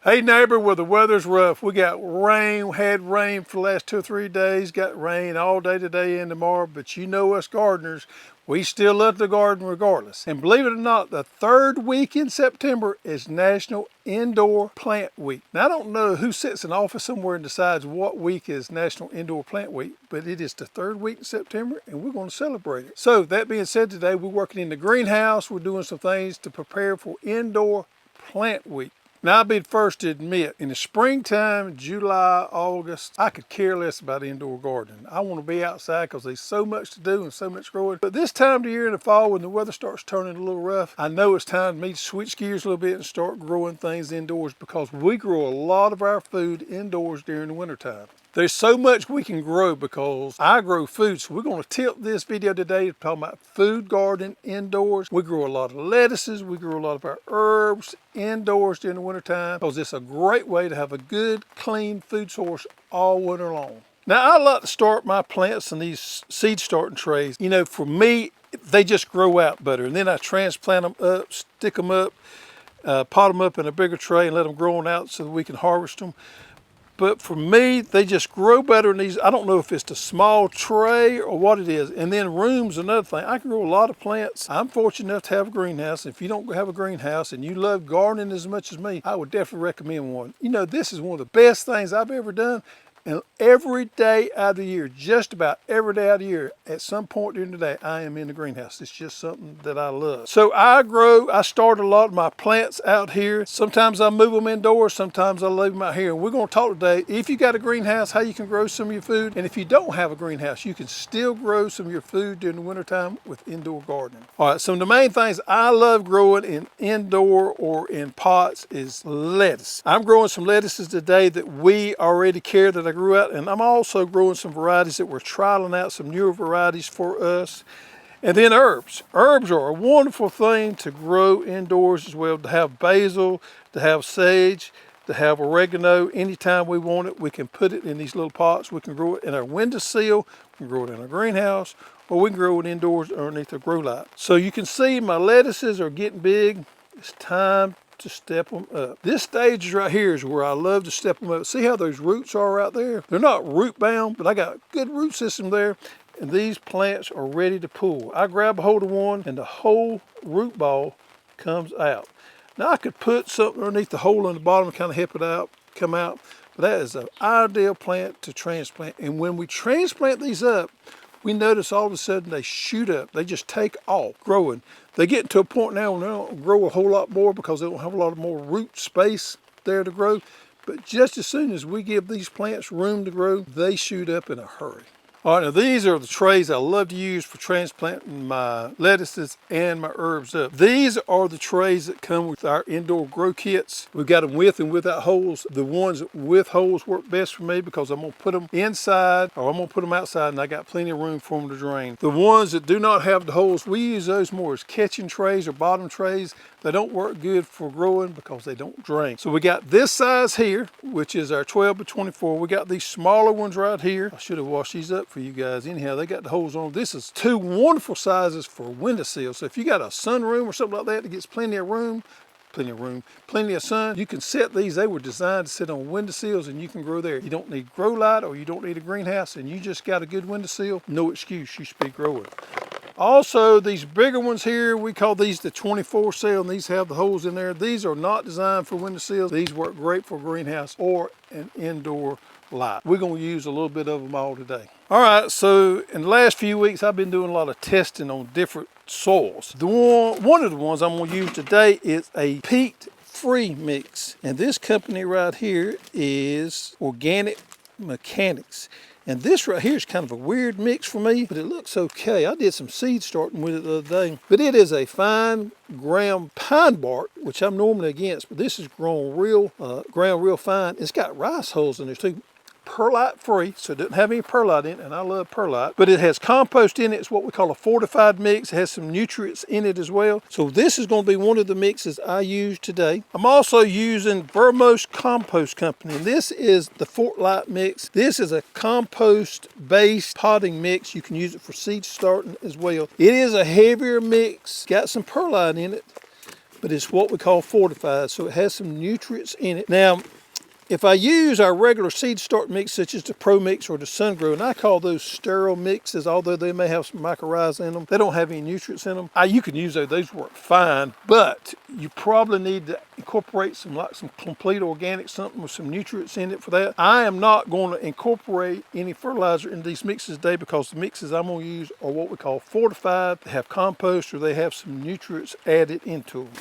Hey neighbor, well the weather's rough. We got rain, had rain for the last 2 or 3 days, got rain all day today and tomorrow, but you know us gardeners, we still love the garden regardless. And believe it or not, the 3rd week in September is National Indoor Plant Week. Now I don't know who sits in office somewhere and decides what week is National Indoor Plant Week, but it is the 3rd week in September and we're going to celebrate it. So that being said, today we're working in the greenhouse. We're doing some things to prepare for Indoor Plant Week. Now, I'll be the first to admit, in the springtime, July, August, I could care less about indoor gardening. I want to be outside because there's so much to do and so much growing. But this time of the year in the fall, when the weather starts turning a little rough, I know it's time for me to switch gears a little bit and start growing things indoors because we grow a lot of our food indoors during the wintertime. There's so much we can grow because I grow food, so we're going to tilt this video today to talk about food gardening indoors. We grow a lot of lettuces, we grow a lot of our herbs indoors during the wintertime because it's a great way to have a good, clean food source all winter long. Now, I like to start my plants in these seed starting trays. You know, for me, they just grow out better, and then I transplant them up, stick them up, pot them up in a bigger tray and let them grow on out so that we can harvest them. But for me, they just grow better in these. I don't know if it's the small tray or what it is. And then room's another thing. I can grow a lot of plants. I'm fortunate enough to have a greenhouse. If you don't have a greenhouse and you love gardening as much as me, I would definitely recommend one. You know, this is one of the best things I've ever done. And every day out of the year, just about every day out of the year, at some point during the day, I am in the greenhouse. It's just something that I love. So I start a lot of my plants out here. Sometimes I move them indoors, sometimes I leave them out here. And we're going to talk today, if you got a greenhouse, how you can grow some of your food. And if you don't have a greenhouse, you can still grow some of your food during the wintertime with indoor gardening. All right, some of the main things I love growing in indoor or in pots is lettuce. I'm growing some lettuces today that we already care that I grew out, and I'm also growing some varieties that we're trialing out, some newer varieties for us. And then herbs. Herbs are a wonderful thing to grow indoors as well, to have basil, to have sage, to have oregano. Anytime we want it, we can put it in these little pots. We can grow it in our windowsill, we can grow it in our greenhouse, or we can grow it indoors underneath a grow light. So you can see my lettuces are getting big. It's time to step them up. This stage right here is where I love to step them up. See how those roots are out there? They're not root bound, but I got a good root system there, and these plants are ready to pull. I grab a hold of one and the whole root ball comes out. Now I could put something underneath the hole in the bottom to kind of help it out, come out, but that is an ideal plant to transplant. And when we transplant these up, we notice all of a sudden they shoot up. They just take off growing. They get to a point now when they don't grow a whole lot more because they don't have a lot of more root space there to grow. But just as soon as we give these plants room to grow, they shoot up in a hurry. All right, now these are the trays I love to use for transplanting my lettuces and my herbs up. These are the trays that come with our indoor grow kits. We've got them with and without holes. The ones with holes work best for me because I'm gonna put them inside or I'm gonna put them outside, and I got plenty of room for them to drain. The ones that do not have the holes, we use those more as catching trays or bottom trays. They don't work good for growing because they don't drain. So we got this size here, which is our 12 by 24. We got these smaller ones right here. I should have washed these up for you guys. Anyhow, they got the holes on them. This is 2 wonderful sizes for windowsill. So if you got a sunroom or something like that that gets plenty of sun, you can set these. They were designed to sit on windowsills and you can grow there. You don't need grow light or you don't need a greenhouse and you just got a good windowsill, no excuse, you should be growing. Also, these bigger ones here, we call these the 24 cell, and these have the holes in there. These are not designed for windowsills. These work great for a greenhouse or an indoor light. We're going to use a little bit of them all today. All right, so in the last few weeks, I've been doing a lot of testing on different soils. One of the ones I'm going to use today is a peat-free mix, and this company right here is Organic Mechanics. And this right here is kind of a weird mix for me, but it looks okay. I did some seed starting with it the other day. But it is a fine ground pine bark, which I'm normally against, but this is grown ground real fine. It's got rice hulls in there too. Perlite free, so it doesn't have any perlite in it, and I love perlite, but it has compost in it. It's what we call a fortified mix. It has some nutrients in it as well. So this is going to be one of the mixes I use today. I'm also using Vermos Compost Company, and this is the Fortlight mix. This is a compost-based potting mix. You can use it for seed starting as well. It is a heavier mix, got some perlite in it, but it's what we call fortified, so it has some nutrients in it. Now, if I use our regular seed start mix, such as the Pro Mix or the Sun Grow, and I call those sterile mixes, although they may have some mycorrhiza in them, they don't have any nutrients in them. You can use those; those work fine, but you probably need to incorporate some complete organic, something with some nutrients in it for that. I am not going to incorporate any fertilizer in these mixes today because the mixes I'm going to use are what we call fortified. They have compost or they have some nutrients added into them.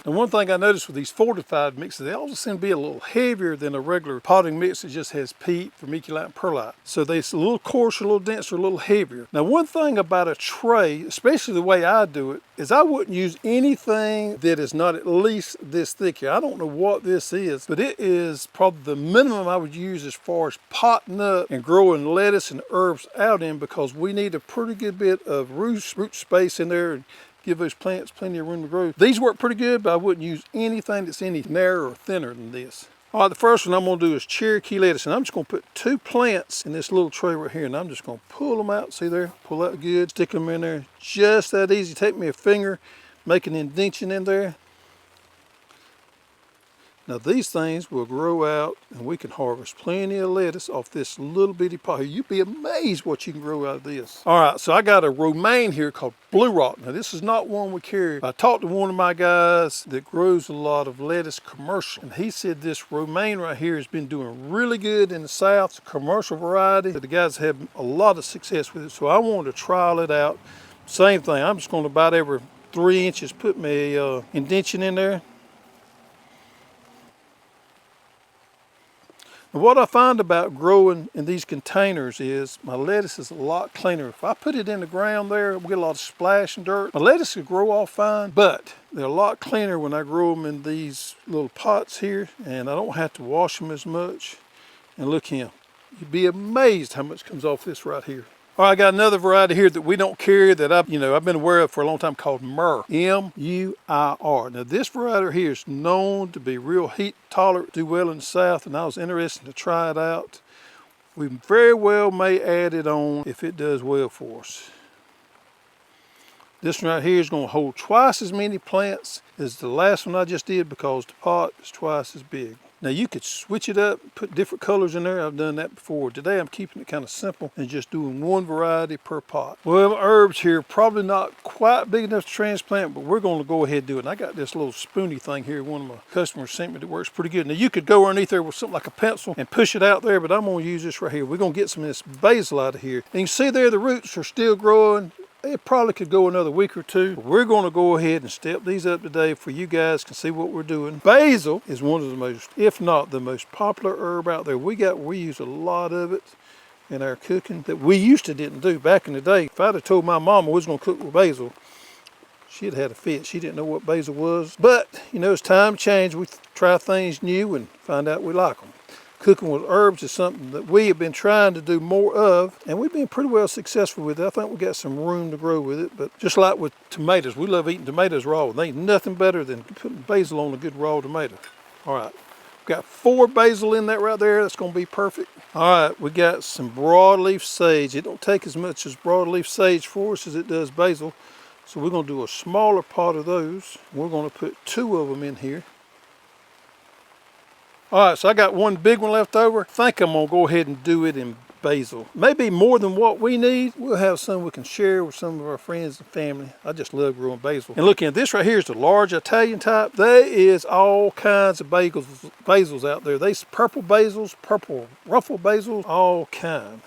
And one thing I noticed with these fortified mixes, they also seem to be a little heavier than a regular potting mix that just has peat, vermiculite, and perlite. So they're a little coarser, a little denser, a little heavier. Now, one thing about a tray, especially the way I do it, is I wouldn't use anything that is not at least this thick here. I don't know what this is, but it is probably the minimum I would use as far as potting up and growing lettuce and herbs out in, because we need a pretty good bit of root space in there and give those plants plenty of room to grow. These work pretty good, but I wouldn't use anything that's any narrower or thinner than this. All right, the first one I'm gonna do is Cherokee lettuce, and I'm just gonna put 2 plants in this little tray right here, and I'm just gonna pull them out, see there? Pull out good, stick them in there, just that easy. Take me a finger, make an indentation in there. Now these things will grow out and we can harvest plenty of lettuce off this little bitty pot here. You'd be amazed what you can grow out of this. All right, so I got a romaine here called Blue Rock. Now this is not one we carry. I talked to one of my guys that grows a lot of lettuce commercial, and he said this romaine right here has been doing really good in the South. It's a commercial variety. The guys have a lot of success with it, so I wanted to trial it out. Same thing, I'm just going to about every 3 inches put my indentation in there. What I find about growing in these containers is my lettuce is a lot cleaner. If I put it in the ground there, we get a lot of splash and dirt. My lettuce will grow off fine, but they're a lot cleaner when I grow them in these little pots here, and I don't have to wash them as much. And look here, you'd be amazed how much comes off this right here. All right, I got another variety here that we don't carry that I've been aware of for a long time called Myrrh, M-U-I-R. Now this variety here is known to be real heat tolerant, do well in the South, and I was interested to try it out. We very well may add it on if it does well for us. This one right here is going to hold twice as many plants as the last one I just did because the pot is twice as big. Now you could switch it up, put different colors in there. I've done that before. Today I'm keeping it kind of simple and just doing one variety per pot. Well, herbs here, probably not quite big enough to transplant, but we're going to go ahead and do it. And I got this little spoony thing here one of my customers sent me that works pretty good. Now you could go underneath there with something like a pencil and push it out there, but I'm going to use this right here. We're going to get some of this basil out of here. And you can see there the roots are still growing. It probably could go another week or two. We're going to go ahead and step these up today for you guys can see what we're doing. Basil is one of the most, if not the most popular herb out there. We use a lot of it in our cooking that we used to didn't do back in the day. If I'd have told my mama we was going to cook with basil, she'd had a fit. She didn't know what basil was. But, it's time to change. We try things new and find out we like them. Cooking with herbs is something that we have been trying to do more of, and we've been pretty well successful with it. I think we got some room to grow with it, but just like with tomatoes, we love eating tomatoes raw. There ain't nothing better than putting basil on a good raw tomato. All right, we've got 4 basil in that right there. That's going to be perfect. All right, we got some broadleaf sage. It don't take as much as broadleaf sage for us as it does basil, so we're going to do a smaller pot of those. We're going to put 2 of them in here. All right, so I got one big one left over. I think I'm gonna go ahead and do it in basil. Maybe more than what we need. We'll have some we can share with some of our friends and family. I just love growing basil. And looking at this right here is the large Italian type. There is all kinds of basils out there. There's purple basils, purple ruffle basils, all kinds.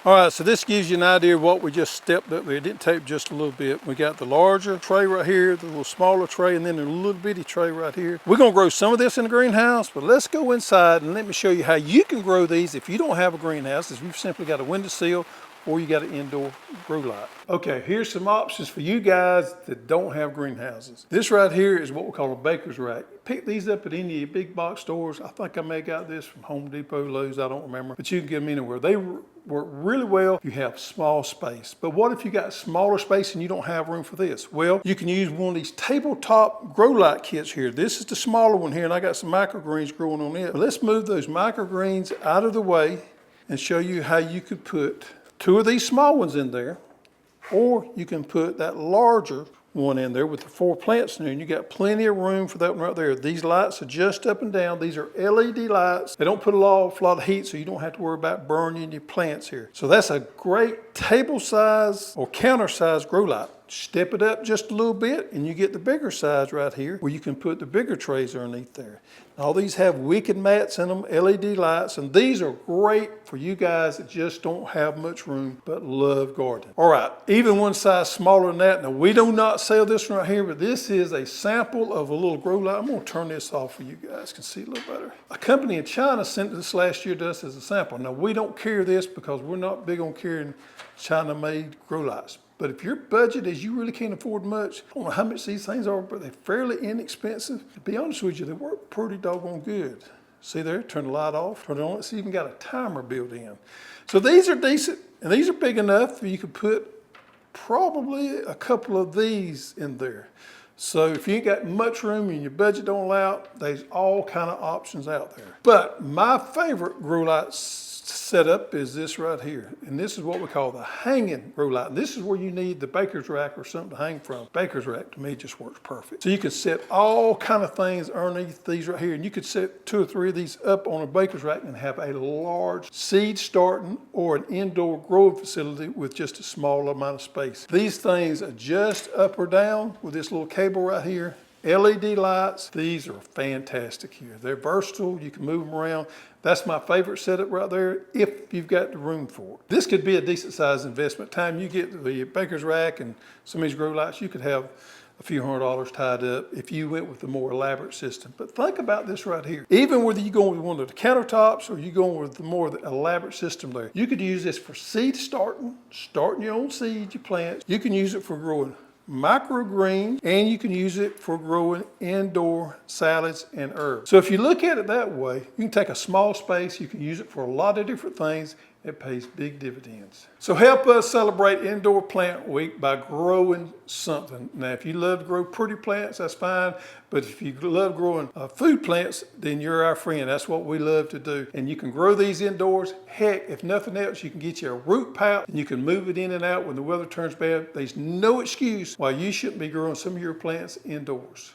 All right, so this gives you an idea of what we just stepped up there. It didn't take just a little bit. We got the larger tray right here, the little smaller tray, and then the little bitty tray right here. We're gonna grow some of this in the greenhouse, but let's go inside and let me show you how you can grow these if you don't have a greenhouse, if you've simply got a windowsill or you got an indoor grow light. Okay, here's some options for you guys that don't have greenhouses. This right here is what we call a baker's rack. Pick these up at any of your big box stores. I think I may have got this from Home Depot, Lowe's, I don't remember, but you can get them anywhere. They work really well if you have small space. But what if you got smaller space and you don't have room for this? Well, you can use one of these tabletop grow light kits here. This is the smaller one here, and I got some microgreens growing on it. But let's move those microgreens out of the way and show you how you could put 2 of these small ones in there, or you can put that larger one in there with the 4 plants in there, and you got plenty of room for that one right there. These lights adjust up and down. These are LED lights. They don't put a lot of heat, so you don't have to worry about burning your plants here. So that's a great table size or counter size grow light. Step it up just a little bit and you get the bigger size right here where you can put the bigger trays underneath there. All these have wicked mats in them, LED lights, and these are great for you guys that just don't have much room but love gardening. All right, even one size smaller than that. Now we do not sell this one right here, but this is a sample of a little grow light. I'm gonna turn this off so you guys can see a little better. A company in China sent this last year to us as a sample. Now we don't carry this because we're not big on carrying China-made grow lights. But if your budget is you really can't afford much, I don't know how much these things are, but they're fairly inexpensive. To be honest with you, they work pretty doggone good. See there, turn the light off, turn it on. It's even got a timer built in. So these are decent, and these are big enough you could put probably a couple of these in there. So if you ain't got much room and your budget don't allow it, there's all kind of options out there. But my favorite grow light setup is this right here. And this is what we call the hanging grow light. And this is where you need the baker's rack or something to hang from. Baker's rack to me just works perfect. So you can set all kind of things underneath these right here. And you could set 2 or 3 of these up on a baker's rack and have a large seed starting or an indoor growing facility with just a small amount of space. These things adjust up or down with this little cable right here. LED lights, these are fantastic here. They're versatile, you can move them around. That's my favorite setup right there if you've got the room for it. This could be a decent sized investment. Time you get the baker's rack and some of these grow lights, you could have a few $100s tied up if you went with the more elaborate system. But think about this right here. Even whether you're going with one of the countertops or you're going with the more elaborate system there, you could use this for seed starting your own seeds, your plants. You can use it for growing microgreen, and you can use it for growing indoor salads and herbs. So if you look at it that way, you can take a small space, you can use it for a lot of different things. It pays big dividends. So help us celebrate Indoor Plant Week by growing something. Now, if you love to grow pretty plants, that's fine. But if you love growing food plants, then you're our friend. That's what we love to do. And you can grow these indoors. Heck, if nothing else, you can get you a root pouch and you can move it in and out when the weather turns bad. There's no excuse why you shouldn't be growing some of your plants indoors.